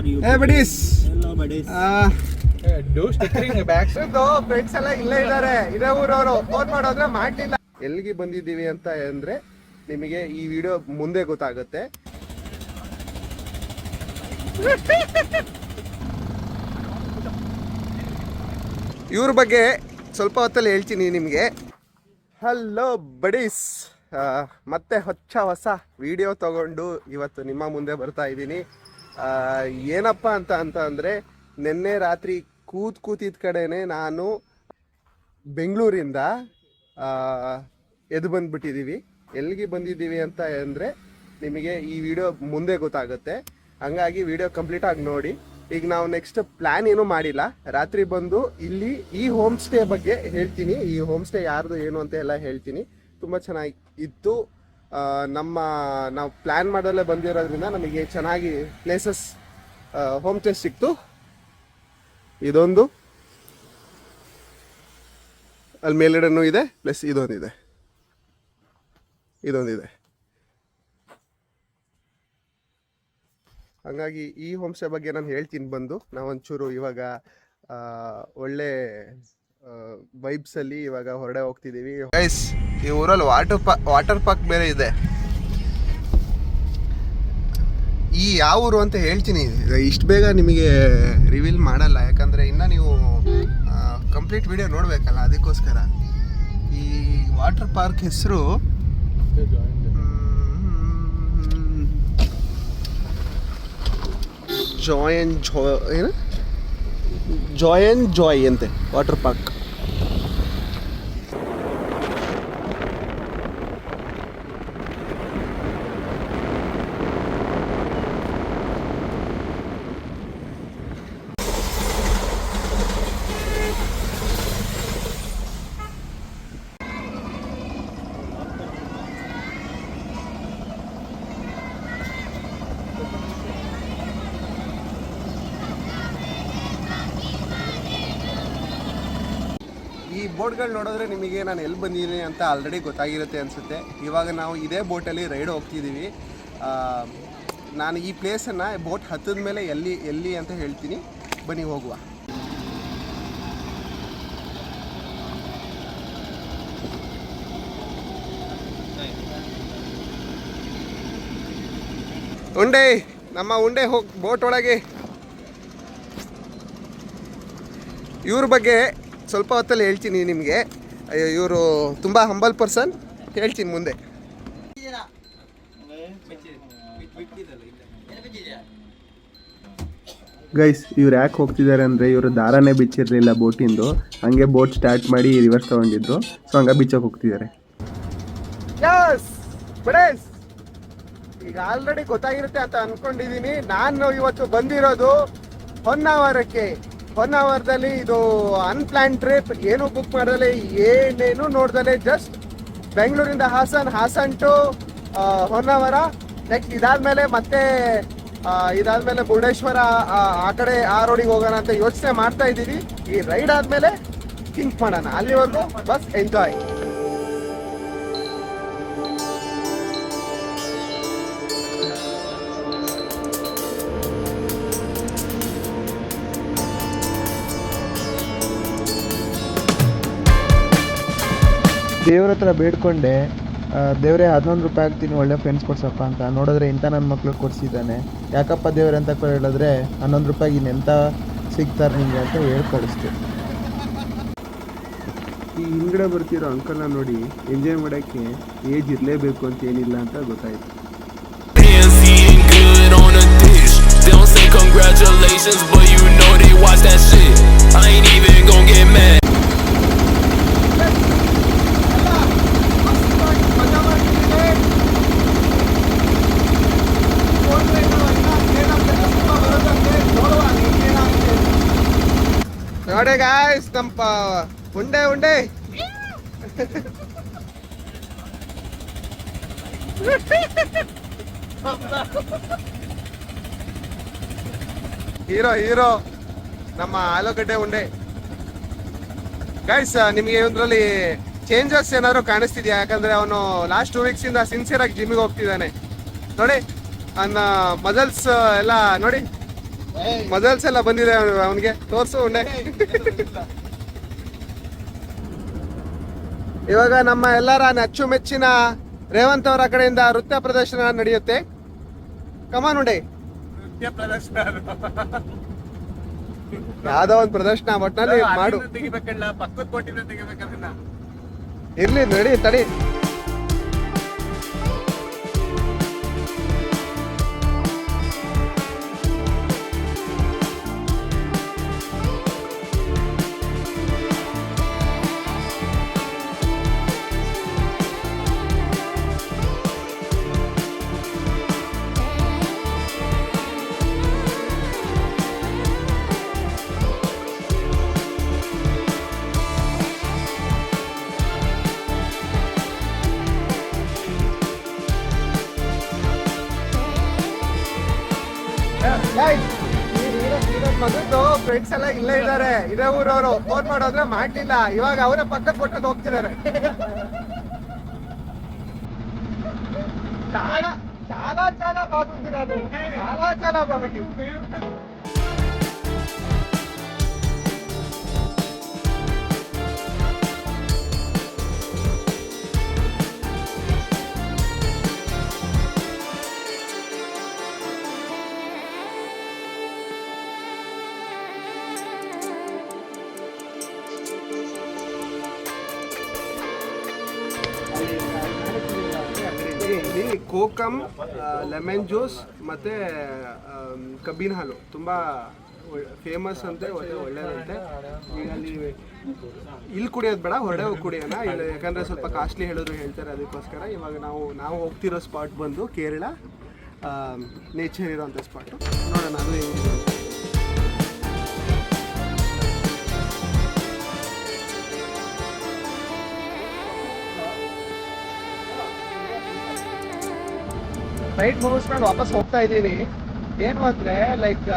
Hey buddies. Hello buddies. Friends ಎಲ್ಲ ಇಲ್ಲೇ ಇದ್ದಾರೆ, ಇದೇ ಊರವರು. ಫೋನ್ ಮಾಡೋದ್ರೆ ಮಾಡ್ಲಿಲ್ಲ. ಎಲ್ಲಿಗೆ ಬಂದಿದ್ದೀವಿ ಅಂತ ಅಂದ್ರೆ ನಿಮಗೆ ಈ ವಿಡಿಯೋ ಮುಂದೆ ಗೊತ್ತಾಗುತ್ತೆ. ಇವ್ರ ಬಗ್ಗೆ ಸ್ವಲ್ಪ ಹೊತ್ತಲ್ಲಿ ಹೇಳ್ತೀನಿ ನಿಮಗೆ. ಹಲೋ ಬಡೀಸ್, ಮತ್ತೆ ಹೊಸ ವಿಡಿಯೋ ತಗೊಂಡು ಇವತ್ತು ನಿಮ್ಮ ಮುಂದೆ ಬರ್ತಾ ಇದ್ದೀನಿ. ಏನಪ್ಪ ಅಂತ ಅಂದರೆ ನಿನ್ನೆ ರಾತ್ರಿ ಕೂತಿದ್ದ ಕಡೆನೆ ನಾನು ಬೆಂಗಳೂರಿಂದ ಎದ್ದು ಬಂದುಬಿಟ್ಟಿದ್ದೀವಿ. ಎಲ್ಲಿಗೆ ಬಂದಿದ್ದೀವಿ ಅಂತ ಅಂದರೆ ನಿಮಗೆ ಈ ವಿಡಿಯೋ ಮುಂದೆ ಗೊತ್ತಾಗುತ್ತೆ. ಹಂಗಾಗಿ ವಿಡಿಯೋ ಕಂಪ್ಲೀಟ್ ಆಗಿ ನೋಡಿ. ಈಗ ನಾವು ನೆಕ್ಸ್ಟ್ ಪ್ಲ್ಯಾನ್ ಏನೂ ಮಾಡಿಲ್ಲ. ರಾತ್ರಿ ಬಂದು ಇಲ್ಲಿ ಈ ಹೋಮ್ ಸ್ಟೇ ಬಗ್ಗೆ ಹೇಳ್ತೀನಿ. ಈ ಹೋಮ್ ಸ್ಟೇ ಯಾರ್ದು ಏನು ಅಂತ ಎಲ್ಲ ಹೇಳ್ತೀನಿ. ತುಂಬ ಚೆನ್ನಾಗಿ ಇತ್ತು. ನಾವು ಪ್ಲ್ಯಾನ್ ಮಾಡಲ್ಲೇ ಬಂದಿರೋದ್ರಿಂದ ನಮಗೆ ಚೆನ್ನಾಗಿ ಪ್ಲೇಸಸ್ ಹೋಮ್ ಸ್ಟೇ ಸಿಕ್ತು. ಇದೊಂದು ಅಲ್ಲಿ ಮೇಲ್ಗಡೆನೂ ಇದೆ, ಪ್ಲಸ್ ಇದೊಂದಿದೆ. ಹಾಗಾಗಿ ಈ ಹೋಮ್ ಸ್ಟೇ ಬಗ್ಗೆ ನಾನು ಹೇಳ್ತೀನಿ ಬಂದು. ನಾವೊಂಚೂರು ಇವಾಗ ಒಳ್ಳೆ ವೈಬ್ಸಲ್ಲಿ ಇವಾಗ ಹೊರಡೆ ಹೋಗ್ತಿದ್ದೀವಿ. ಗೈಸ್, ಈ ಊರಲ್ಲಿ ವಾಟರ್ ಪಾರ್ಕ್ ಬೇರೆ ಇದೆ. ಈ ಯಾವ ಊರು ಅಂತ ಹೇಳ್ತೀನಿ, ಇಷ್ಟು ಬೇಗ ನಿಮಗೆ ರಿವೀಲ್ ಮಾಡಲ್ಲ, ಯಾಕಂದರೆ ಇನ್ನು ನೀವು ಕಂಪ್ಲೀಟ್ ವಿಡಿಯೋ ನೋಡಬೇಕಲ್ಲ, ಅದಕ್ಕೋಸ್ಕರ. ಈ ವಾಟರ್ ಪಾರ್ಕ್ ಹೆಸರು ಜಾಯ್ ಅಂತೆ ವಾಟರ್ ಪಾರ್ಕ್. ಈ ಬೋಟ್ಗಳು ನೋಡಿದ್ರೆ ನಿಮಗೆ ನಾನು ಎಲ್ಲಿ ಬಂದಿದ್ದೀನಿ ಅಂತ ಆಲ್ರೆಡಿ ಗೊತ್ತಾಗಿರುತ್ತೆ ಅನಿಸುತ್ತೆ. ಇವಾಗ ನಾವು ಇದೇ ಬೋಟಲ್ಲಿ ರೈಡ್ ಹೋಗ್ತಿದ್ದೀವಿ. ನಾನು ಈ ಪ್ಲೇಸನ್ನು ಬೋಟ್ ಹತ್ತಿದ ಮೇಲೆ ಎಲ್ಲಿ ಅಂತ ಹೇಳ್ತೀನಿ, ಬನ್ನಿ ಹೋಗುವ. ನಮ್ಮ ಉಂಡೆ ಹೋಗಿ ಬೋಟ್ ಒಳಗೆ. ಇವ್ರ ಬಗ್ಗೆ ಸ್ವಲ್ಪ ಹೊತ್ತಲ್ಲಿ ಹೇಳ್ತೀನಿ ನಿಮಗೆ. ಇವರು ತುಂಬ ಹಂಬಲ್ ಪರ್ಸನ್, ಹೇಳ್ತೀನಿ ಮುಂದೆ. ಗೈಸ್, ಇವ್ರು ಯಾಕೆ ಹೋಗ್ತಿದ್ದಾರೆ ಅಂದರೆ ಇವರು ದಾರನೇ ಬಿಚ್ಚಿರಲಿಲ್ಲ ಬೋಟಿಂದು. ಹಂಗೆ ಬೋಟ್ ಸ್ಟಾರ್ಟ್ ಮಾಡಿ ರಿವರ್ಸ್ ತೊಗೊಂಡಿದ್ರು. ಸೊ ಹಂಗೆ ಬಿಚ್ಚೋಕೆ ಹೋಗ್ತಿದ್ದಾರೆ. ಈಗ ಆಲ್ರೆಡಿ ಗೊತ್ತಾಗಿರುತ್ತೆ ಅಂತ ಅಂದ್ಕೊಂಡಿದ್ದೀನಿ. ನಾನು ಇವತ್ತು ಬಂದಿರೋದು ಹೊನ್ನಾವರಕ್ಕೆ. ಹೊನ್ನಾವರದಲ್ಲಿ ಇದು ಅನ್ಪ್ಲಾನ್ ಟ್ರಿಪ್, ಏನು ಬುಕ್ ಮಾಡದಲೆ, ಏನೇನು ನೋಡ್ದಲೆ, ಜಸ್ಟ್ ಬೆಂಗಳೂರಿಂದ ಹಾಸನ್ ಟು ಹೊನ್ನಾವರ. ನೆಕ್ಸ್ಟ್ ಇದಾದ್ಮೇಲೆ ಮುರುಡೇಶ್ವರ ಆ ಕಡೆ ಆ ರೋಡಿಗೆ ಹೋಗೋಣ ಅಂತ ಯೋಚನೆ ಮಾಡ್ತಾ ಇದ್ದೀವಿ. ಈ ರೈಡ್ ಆದ್ಮೇಲೆ ಥಿಂಕ್ ಮಾಡೋಣ. ಅಲ್ಲಿವರೆಗೂ ಬಸ್ ಎಂಜಾಯ್. ದೇವ್ರ ಹತ್ರ ಬೇಡ್ಕೊಂಡೆ, ದೇವರೇ 11 ರೂಪಾಯಿ ಹಾಕ್ತೀನಿ, ಒಳ್ಳೆ ಫ್ರೆಂಡ್ಸ್ ಕೊಡ್ಸಪ್ಪ ಅಂತ. ನೋಡಿದ್ರೆ ಇಂಥ ನನ್ನ ಮಕ್ಳು ಕೊಡಿಸಿದ್ದಾನೆ. ಯಾಕಪ್ಪ ದೇವ್ರೆ ಅಂತ ಹೇಳಿದ್ರೆ 11 ರೂಪಾಯಿಗೆ ಇನ್ನೆಂಥ ಸಿಗ್ತಾರೆ ನಿಮಗೆ ಅಂತ ಹೇಳಿ ಕಳಿಸ್ತು. ಈ ಹಿಂದ್ಗಡೆ ಬರ್ತಿರೋ ಅಂಕಲ್ನ ನೋಡಿ ಎಂಜಾಯ್ ಮಾಡೋಕ್ಕೆ ಏಜ್ ಇರಲೇಬೇಕು ಅಂತ ಏನಿಲ್ಲ ಅಂತ ಗೊತ್ತಾಯ್ತು. ನೋಡಿ ಗಾಯ್ಸ್, ನಮ್ಮ ಉಂಡೆ ಹೀರೋ ನಮ್ಮ ಆಲೂಗಡ್ಡೆ ಉಂಡೆ. ಗೈಸ್, ನಿಮಗೆ ಇದರಲ್ಲಿ ಚೇಂಜಸ್ ಏನಾದ್ರು ಕಾಣಿಸ್ತಿದ್ಯಾ? ಯಾಕಂದ್ರೆ ಅವನು ಲಾಸ್ಟ್ 2 ವೀಕ್ಸ್ ಇಂದ ಸಿನ್ಸಿಯರ್ ಆಗಿ ಜಿಮ್ಮಿಗೆ ಹೋಗ್ತಿದ್ದಾನೆ ನೋಡಿ. ಅವನ ಮಸಲ್ಸ್ ಎಲ್ಲ ನೋಡಿ ಮಜಲ್ಸ್ ಎಲ್ಲ ಬಂದಿದೆ ಅವನಿಗೆ, ತೋರ್ಸು ಉಂಡೆ. ಇವಾಗ ನಮ್ಮ ಎಲ್ಲರ ಅಚ್ಚುಮೆಚ್ಚಿನ ರೇವಂತ್ ಅವರ ಕಡೆಯಿಂದ ನೃತ್ಯ ಪ್ರದರ್ಶನ ನಡೆಯುತ್ತೆ. ಕಮಾನ್ ಉಂಡೆ. ಯಾವ್ದೋ ಒಂದು ಪ್ರದರ್ಶನ ಒಟ್ಟಿನಲ್ಲಿ ಮಾಡು. ಇರ್ಲಿ ನಡಿ ತಡಿ. ಮಗದ್ದು ಫ್ರೆಂಡ್ಸ್ ಎಲ್ಲ ಇಲ್ಲೇ ಇದಾರೆ, ಇದೇ ಊರವರು. ಫೋನ್ ಮಾಡೋದ್ರೆ ಮಾಡ್ಲಿಲ್ಲ, ಇವಾಗ ಅವರ ಪಕ್ಕದ ಕೊಟ್ಟದ್ದು ಹೋಗ್ತಿದ್ದಾರೆ. చాలా బాగుంది రాదు, చాలా బాగుంది. ಇಲ್ಲಿ ಕೋಕಮ್, ಲೆಮನ್ ಜ್ಯೂಸ್ ಮತ್ತು ಕಬ್ಬಿನ ಹಾಲು ತುಂಬ ಫೇಮಸ್ ಅಂತೆ, ಒಳ್ಳೆಯದಂತೆ. ಈಗ ಅಲ್ಲಿ ಇಲ್ಲಿ ಕುಡಿಯೋದು ಬೇಡ, ಹೊರಡೆ ಹೋಗಿ ಕುಡಿಯೋಣ. ಇಲ್ಲಿ ಯಾಕಂದರೆ ಸ್ವಲ್ಪ ಕಾಸ್ಟ್ಲಿ ಹೇಳಿದ್ರು ಹೇಳ್ತಾರೆ, ಅದಕ್ಕೋಸ್ಕರ ಇವಾಗ ನಾವು ಹೋಗ್ತಿರೋ ಸ್ಪಾಟ್ ಬಂದು ಕೇರಳ ನೇಚರ್ ಇರೋಂಥ ಸ್ಪಾಟು. ನೋಡೋಣ ಅದು ಹೆಂಗಿದೆ. ರೈಡ್ ಮುಗಿಸ್ಕೊಂಡು ವಾಪಸ್ ಹೋಗ್ತಾ ಇದ್ದೀನಿ. ಏನು ಅಂದರೆ ಲೈಕ್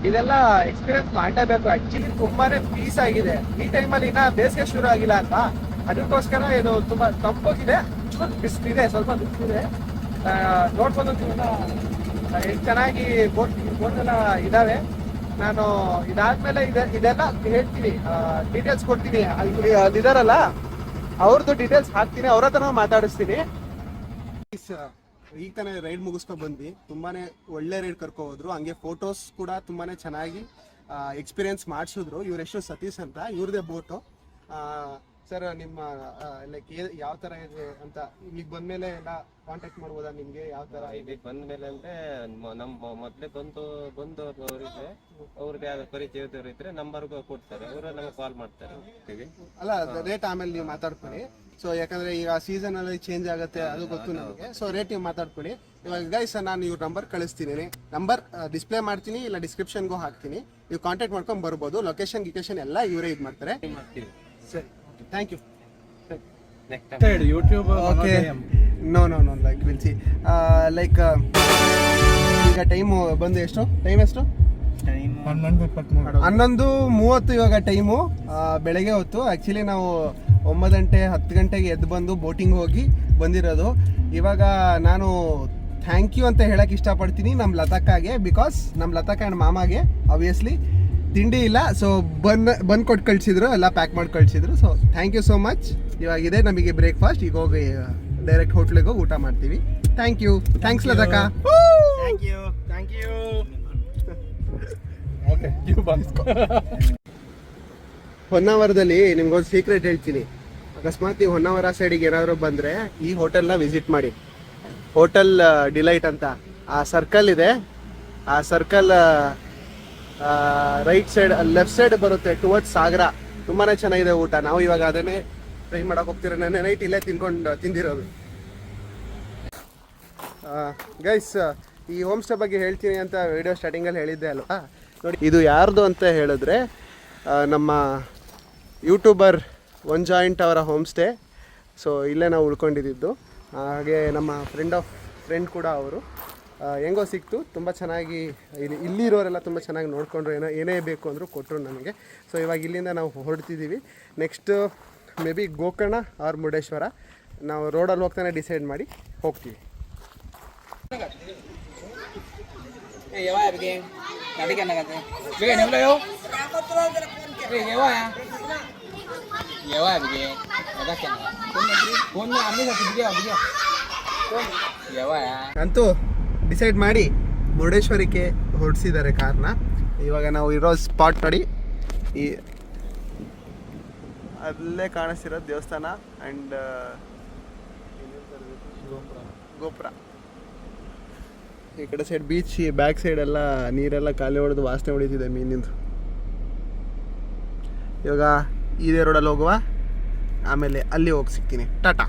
ಇದೆಲ್ಲ ಎಕ್ಸ್ಪೀರಿಯನ್ಸ್ ಮಾಡಲೇಬೇಕು. ಆ್ಯಕ್ಚುಲಿ ತುಂಬಾನೇ ಪೀಸ್ ಆಗಿದೆ. ಈ ಟೈಮಲ್ಲಿ ಇನ್ನೂ ಬೇಸಿಗೆ ಶುರು ಆಗಿಲ್ಲ ಅಲ್ವಾ, ಅದಕ್ಕೋಸ್ಕರ ಇದು ತುಂಬ ತಂಪಾಗಿದೆ, ಬಿಸಿಲಿದೆ, ಸ್ವಲ್ಪ ಬಿಸಿಲಿದೆ. ನೋಡ್ಬೋದು ಎಷ್ಟು ಚೆನ್ನಾಗಿ ಬೋಟ್ ಎಲ್ಲ ಇದ್ದಾವೆ. ನಾನು ಇದಾದ್ಮೇಲೆ ಇದೆಲ್ಲ ಹೇಳ್ತೀನಿ, ಡೀಟೇಲ್ಸ್ ಕೊಡ್ತೀನಿ. ಅಲ್ಲಿದ್ದಾರಲ್ಲ ಅವ್ರದ್ದು ಡೀಟೇಲ್ಸ್ ಹಾಕ್ತೀನಿ, ಅವ್ರ ಹತ್ರ ಮಾತಾಡಿಸ್ತೀನಿ. ಈಗ ತಾನೇ ರೈಡ್ ಮುಗಿಸ್ಕೊಂಡು ಬಂದ್ವಿ. ತುಂಬಾನೇ ಒಳ್ಳೆ ರೈಡ್ ಕರ್ಕೊ ಹೋದ್ರು. ಹಂಗೆ ಫೋಟೋಸ್ ಕೂಡ ತುಂಬಾನೇ ಚೆನ್ನಾಗಿ ಎಕ್ಸ್ಪೀರಿಯನ್ಸ್ ಮಾಡಿಸಿದ್ರು. ಇವರೆಷ್ಟು ಸತೀಶ್ ಅಂತ, ಇವ್ರದೇ ಬೋಟು. ಸರ್ ನಿಮ್ಮ ಲೈಕ್ ಯಾವ ಥರ ಇದೆ ಅಂತ ಈಗ ಬಂದಮೇಲೆ ಎಲ್ಲ ಕಾಂಟ್ಯಾಕ್ಟ್ ಮಾಡ್ಬೋದಾ ನಿಮಗೆ? ಯಾವ ಥರ ಇದಕ್ಕೆ ಬಂದ್ಮೇಲೆ ಅಂದರೆ ನಮ್ಮ ಮೊದಲೇ ಅವರಿದ್ರೆ ಅವ್ರದ್ದು ಯಾವ್ದು ಪರಿಚಯದವ್ರು ಇದ್ರೆ ನಂಬರ್ಗೂ ಕೊಡ್ತಾರೆ, ಅವರು ನಮಗೆ ಕಾಲ್ ಮಾಡ್ತಾರೆ. ಅಲ್ಲ ರೇಟ್ ಆಮೇಲೆ ನೀವು ಮಾತಾಡ್ಕೊಳ್ಳಿ. ಸೊ ಯಾಕಂದ್ರೆ ಈಗ ಸೀಸನ್ ಅಲ್ಲಿ ಚೇಂಜ್ ಆಗುತ್ತೆ, ಅದು ಗೊತ್ತು ನಮಗೆ. ಸೊ ರೇಟ್ ನೀವು ಮಾತಾಡ್ಕೊಳ್ಳಿ. ಇವಾಗ ಗೈಸ್ ನಾನು ಇವ್ರ ನಂಬರ್ ಕಳಿಸ್ತೀನಿ, ನಂಬರ್ ಡಿಸ್ಪ್ಲೇ ಮಾಡ್ತೀನಿ, ಇಲ್ಲ ಡಿಸ್ಕ್ರಿಪ್ಷನ್ಗೂ ಹಾಕ್ತೀನಿ. ನೀವು ಕಾಂಟ್ಯಾಕ್ಟ್ ಮಾಡ್ಕೊಂಡು ಬರ್ಬೋದು. ಲೊಕೇಶನ್ ಎಲ್ಲ ಇವರೇ ಇದು ಮಾಡ್ತಾರೆ. ಸರಿ, thank you. Okay, no like will see like ಈಗ ಟೈಮು ಬಂದು ಎಷ್ಟು? ಟೈಮ್ ಎಷ್ಟು? 11:30 ಇವಾಗ ಟೈಮು. ಬೆಳಗ್ಗೆ ಹೊತ್ತು. ಆ್ಯಕ್ಚುಲಿ ನಾವು 9 ಗಂಟೆ 10 ಗಂಟೆಗೆ ಎದ್ದು ಬಂದು ಬೋಟಿಂಗ್ ಹೋಗಿ ಬಂದಿರೋದು. ಇವಾಗ ನಾನು ಥ್ಯಾಂಕ್ ಯು ಅಂತ ಹೇಳಕ್ಕೆ ಇಷ್ಟಪಡ್ತೀನಿ ನಮ್ಮ ಲತಾಕಾಗೆ. ಬಿಕಾಸ್ ನಮ್ಮ ಲತಾಕ ಆ್ಯಂಡ್ ಮಾಮಾಗೆ ಆಬ್ವಿಯಸ್ಲಿ ತಿಂಡಿ ಇಲ್ಲ, ಸೊ ಬಂದು ಕೊಟ್ಟು ಕಳಿಸಿದ್ರು, ಎಲ್ಲ ಪ್ಯಾಕ್ ಮಾಡಿ ಕಳಿಸಿದ್ರು. So thank you so much. ಇವಾಗ ಇದೆ ನಮಗೆ ಬ್ರೇಕ್ಫಾಸ್ಟ್. ಈಗ ಹೋಗಿ ಡೈರೆಕ್ಟ್ ಹೋಟ್ಲಿಗೆ ಹೋಗಿ ಊಟ ಮಾಡ್ತೀವಿ. Thank you. ಥ್ಯಾಂಕ್ಸ್ ಲತಾಕ. Thank you. ಹೊನ್ನಾವರದಲ್ಲಿ ನಿಮ್ಗೊಂದು ಸೀಕ್ರೆಟ್ ಹೇಳ್ತೀನಿ. ಅಕಸ್ಮಾತ್ ನೀವು ಹೊನ್ನಾವರ ಸೈಡಿಗೆ ಏನಾದ್ರು ಬಂದರೆ ಈ ಹೋಟೆಲ್ನ ವಿಸಿಟ್ ಮಾಡಿ. ಹೋಟೆಲ್ ಡಿಲೈಟ್ ಅಂತ ಆ ಸರ್ಕಲ್ ಇದೆ. ಆ circle right side left side ಬರುತ್ತೆ ಟುವರ್ಡ್ಸ್ ಸಾಗರ. ತುಂಬಾನೇ ಚೆನ್ನಾಗಿದೆ ಊಟ. ನಾವು ಇವಾಗ ಅದನ್ನೇ ಟ್ರೈ ಮಾಡಕ್ಕೆ ಹೋಗ್ತೀರ. ನೆನ್ನೆ ನೈಟ್ ಇಲ್ಲೇ ತಿಂದಿರೋದು. ಗೈಸ್, ಈ ಹೋಮ್ ಸ್ಟೇ ಬಗ್ಗೆ ಹೇಳ್ತೀನಿ ಅಂತ ವಿಡಿಯೋ ಸ್ಟಾರ್ಟಿಂಗಲ್ಲಿ ಹೇಳಿದ್ದೆ ಅಲ್ವಾ. ನೋಡಿ, ಇದು ಯಾರ್ದು ಅಂತ ಹೇಳಿದ್ರೆ ನಮ್ಮ ಯೂಟ್ಯೂಬರ್ ಒನ್ ಜಾಯಿಂಟ್ ಅವರ ಹೋಮ್ ಸ್ಟೇ. ಸೊ ಇಲ್ಲೇ ನಾವು ಉಳ್ಕೊಂಡಿದ್ದು. ಹಾಗೆ ನಮ್ಮ ಫ್ರೆಂಡ್ ಕೂಡ ಅವರು. ಹೆಂಗೋ ಸಿಕ್ತು, ತುಂಬ ಚೆನ್ನಾಗಿ ಇಲ್ಲಿರೋರೆಲ್ಲ ತುಂಬ ಚೆನ್ನಾಗಿ ನೋಡಿಕೊಂಡ್ರು. ಏನೇ ಬೇಕು ಅಂದರೂ ಕೊಟ್ಟರು ನಮಗೆ. ಸೊ ಇವಾಗ ಇಲ್ಲಿಂದ ನಾವು ಹೊರಡ್ತಿದ್ದೀವಿ. Next may be Gokarna or Murudeshwar. ನಾವು ರೋಡಲ್ಲಿ ಹೋಗ್ತಾನೆ ಡಿಸೈಡ್ ಮಾಡಿ ಹೋಗ್ತೀವಿ. ಅಂತೂ ಡಿಸೈಡ್ ಮಾಡಿ ಮುರುಡೇಶ್ವರಕ್ಕೆ ಹೊರಡಿಸಿದ್ದಾರೆ ಕಾರ್ನ. ಇವಾಗ ನಾವು ಇರೋ ಸ್ಪಾಟ್ ನೋಡಿ, ಈ ಅಲ್ಲೇ ಕಾಣಿಸ್ತಿರೋ ದೇವಸ್ಥಾನ ಆ್ಯಂಡ್ ಗೋಪುರ. ಈ ಕಡೆ ಸೈಡ್ ಬೀಚ್, ಬ್ಯಾಕ್ ಸೈಡ್ ಎಲ್ಲ ನೀರೆಲ್ಲ ಖಾಲಿ ಹೊಡೆದು ವಾಸನೆ ಹೊಡಿತಿದೆ ಮೀನಿಂದು. ಇವಾಗ ಇದೇ ರೋಡಲ್ಲಿ ಹೋಗುವ, ಆಮೇಲೆ ಅಲ್ಲಿ ಹೋಗಿ ಸಿಗ್ತೀನಿ. ಟಾಟಾ.